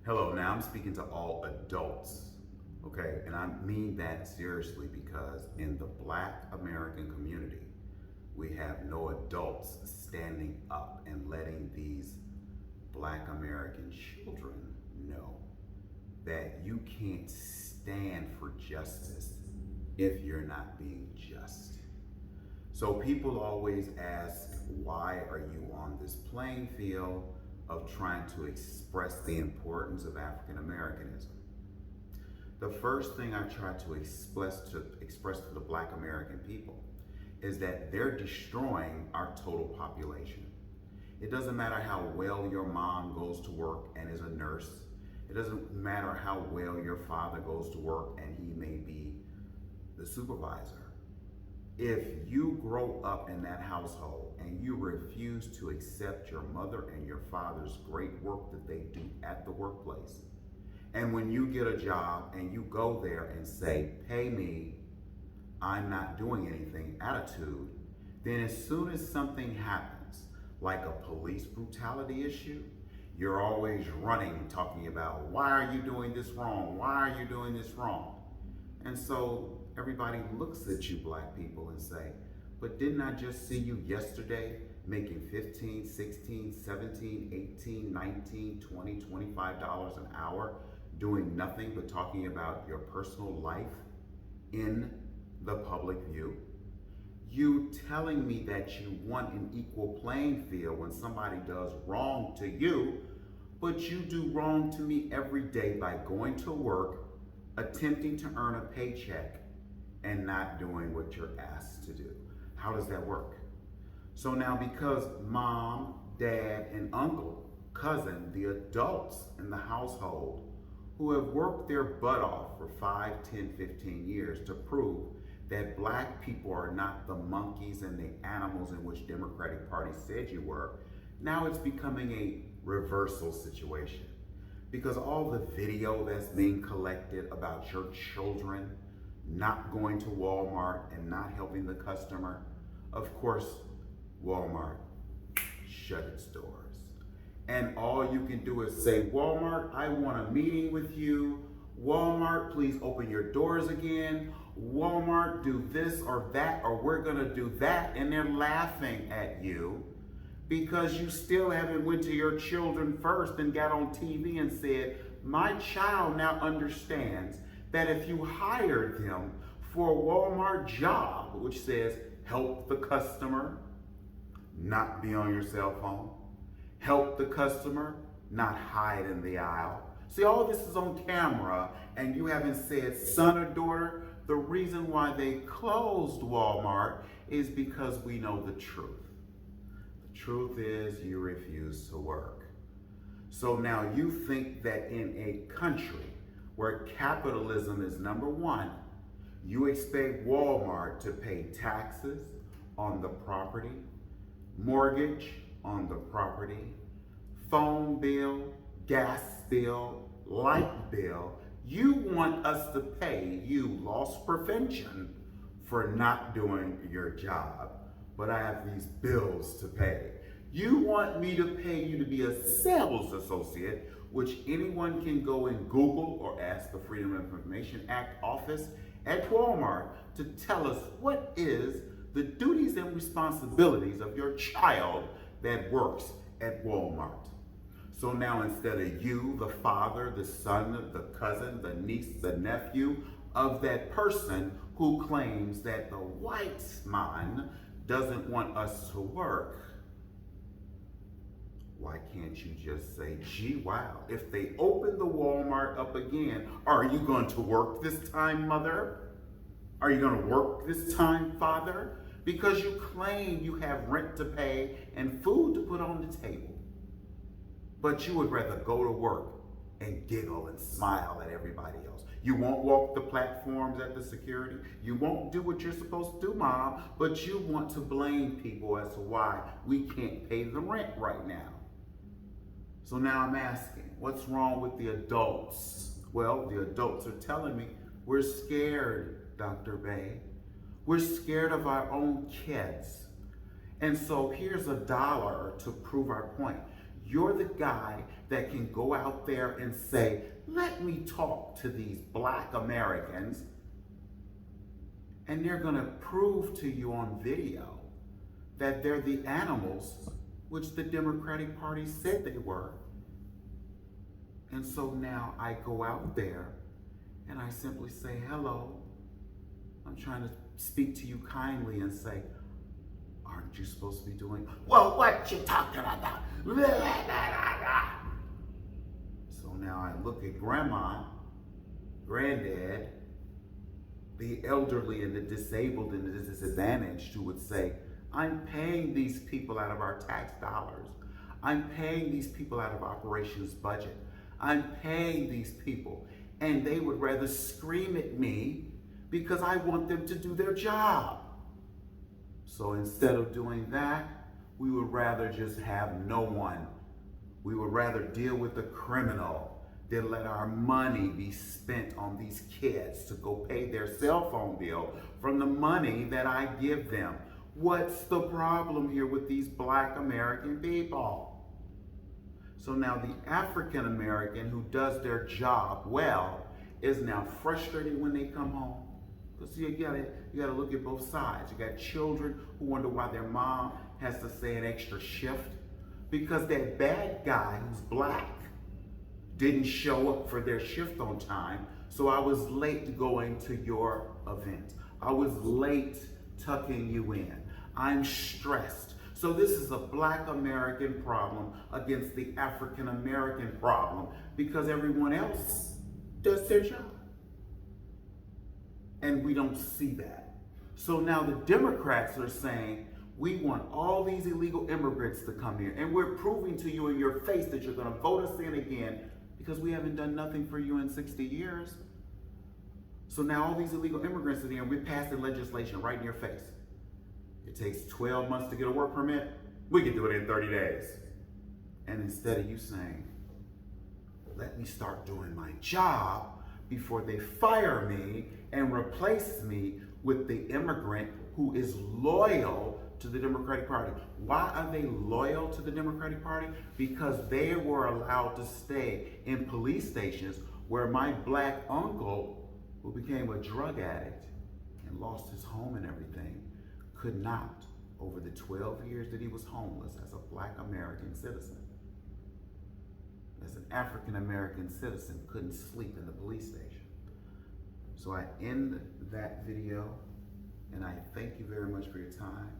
Hello, now I'm speaking to all adults, okay? And I mean that seriously because in the Black American community, we have no adults standing up and letting these Black American children know that you can't stand for justice if you're not being just. So people always ask, why are you on this playing field of trying to express the importance of African Americanism? The first thing I try to express to the Black American people is that they're destroying our total population. It doesn't matter how well your mom goes to work and is a nurse. It doesn't matter how well your father goes to work and he may be the supervisor. If you grow up in that household and you refuse to accept your mother and your father's great work that they do at the workplace, and when you get a job and you go there and say, pay me, I'm not doing anything attitude, then as soon as something happens, like a police brutality issue, you're always running, talking about, why are you doing this wrong? Why are you doing this wrong? And so everybody looks at you Black people and say, but didn't I just see you yesterday making $15, $16, $17, $18, $19, $20, $25 an hour doing nothing but talking about your personal life in the public view? You telling me that you want an equal playing field when somebody does wrong to you, but you do wrong to me every day by going to work, attempting to earn a paycheck, and not doing what you're asked to do. How does that work? So now because mom, dad, and uncle, cousin, the adults in the household who have worked their butt off for 5, 10, 15 years to prove that Black people are not the monkeys and the animals in which Democratic Party said you were, now it's becoming a reversal situation. Because all the video that's being collected about your children not going to Walmart and not helping the customer, of course, Walmart shut its doors. And all you can do is say, Walmart, I want a meeting with you. Walmart, please open your doors again. Walmart, do this or that, or we're gonna do that. And they're laughing at you because you still haven't went to your children first and got on TV and said, my child now understands that if you hired them for a Walmart job, which says help the customer, not be on your cell phone, help the customer, not hide in the aisle. See, all this is on camera and you haven't said son or daughter. The reason why they closed Walmart is because we know the truth. The truth is you refuse to work. So now you think that in a country where capitalism is number one, you expect Walmart to pay taxes on the property, mortgage on the property, phone bill, gas bill, light bill. You want us to pay you loss prevention for not doing your job, but I have these bills to pay. You want me to pay you to be a sales associate, which anyone can go and Google or ask the Freedom of Information Act office at Walmart to tell us what is the duties and responsibilities of your child that works at Walmart. So now instead of you, the father, the son, the cousin, the niece, the nephew of that person who claims that the white man doesn't want us to work, why can't you just say, gee, wow, if they open the Walmart up again, are you going to work this time, mother? Are you going to work this time, father? Because you claim you have rent to pay and food to put on the table. But you would rather go to work and giggle and smile at everybody else. You won't walk the platforms at the security. You won't do what you're supposed to do, mom, but you want to blame people as to why we can't pay the rent right now. So now I'm asking, what's wrong with the adults? Well, the adults are telling me, we're scared, Dr. Bey. We're scared of our own kids. And so here's $1 to prove our point. You're the guy that can go out there and say, let me talk to these black Americans, and they're going to prove to you on video that they're the animals which the Democratic Party said they were. And so now I go out there and I simply say, hello, I'm trying to speak to you kindly and say, aren't you supposed to be doing, well, what you talking about? So now I look at grandma, granddad, the elderly and the disabled and the disadvantaged who would say, I'm paying these people out of our tax dollars. I'm paying these people out of operations budget. I'm paying these people. And they would rather scream at me because I want them to do their job. So instead of doing that, we would rather just have no one. We would rather deal with the criminal than let our money be spent on these kids to go pay their cell phone bill from the money that I give them. What's the problem here with these black American people? So now the African American who does their job well is now frustrated when they come home. Because you gotta look at both sides. You got children who wonder why their mom has to stay an extra shift because that bad guy who's black didn't show up for their shift on time. So I was late going to your event. I was late tucking you in. I'm stressed. So this is a black American problem against the African American problem because everyone else does their job. And we don't see that. So now the Democrats are saying, we want all these illegal immigrants to come here. And we're proving to you in your face that you're gonna vote us in again because we haven't done nothing for you in 60 years. So now all these illegal immigrants are here and we're passing legislation right in your face. It takes 12 months to get a work permit. We can do it in 30 days. And instead of you saying, let me start doing my job before they fire me and replace me with the immigrant who is loyal to the Democratic Party. Why are they loyal to the Democratic Party? Because they were allowed to stay in police stations where my black uncle, who became a drug addict and lost his home and everything, could not, over the 12 years that he was homeless as a black American citizen, as an African American citizen, couldn't sleep in the police station. So I end that video and I thank you very much for your time.